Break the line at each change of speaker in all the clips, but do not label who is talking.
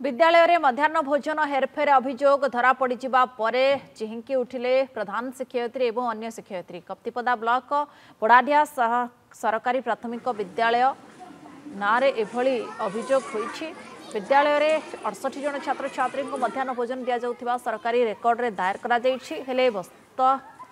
विद्यालय रे मध्याह्न भोजन हेरफेर अभियोग धरा पड़ा पर चिहिंकी उठिले प्रधान शिक्षयित्री एवं अन्य शिक्षयित्री। कप्तिपदा ब्लॉक पड़ाढिया सरकारी प्राथमिक विद्यालय नारे एभली अभियोग होईछि। विद्यालय रे 68 जन छात्र छात्री को मध्याह्न भोजन दिया जाउथिबा सरकारी रेकर्ड रे दायर करा जाइछि। हेले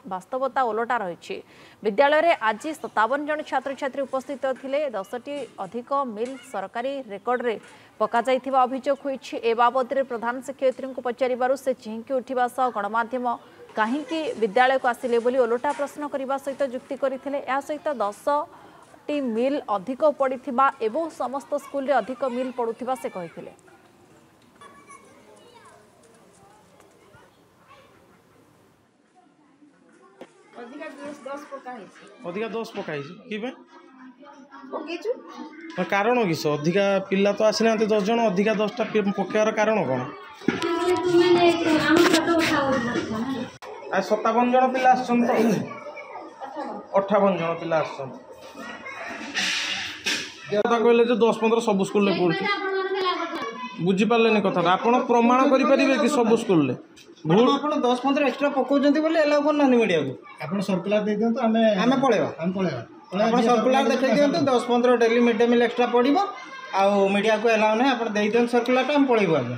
वास्तवता ओलटा रही। विद्यालय रे आज 57 जन छात्र छात्री उपस्थित थिले। 10टी अधिक मिल सरकारी रेकर्ड रे पका जाइथिबा अभियोग होईछि। ए बाबद रे प्रधान शिक्षयित्री को पचारिबारु से चिहिंकी उठिबा सह गणमाध्यम काहींकी विद्यालय को आसिले बोली ओलटा प्रश्न करबा सहित जुक्ति करथिले। या सहित 10टी मिल अधिक पड़िथिबा एवं समस्त स्कूल रे अधिक मिल पड़ुथिबा से कहिथिले।
अधिका 10 पकाई कारण किस अधिका पिला तो आसी ना 10 जन अधिका 10टा पकार कारण कौन? 57 जन पिला 58 जन पिला कहले जो 10-15 सब स्कूल बुझीपारे कथा आप प्रमाण करेंगे कि सब स्कूल भूल आप 10-15 एक्सट्रा पकाउछन्ती बोले एलाउ करना मीडिया को
आप सर्कुलर दे दियंतु आमे
पळेबा
आप
सर्कुलर देखै दियंतु 10-15 daily mid day meal extra पड़िबो आ मीडिया को एलाउ नै आप दे दियंतु सर्कुलर हम पळेबो आगे।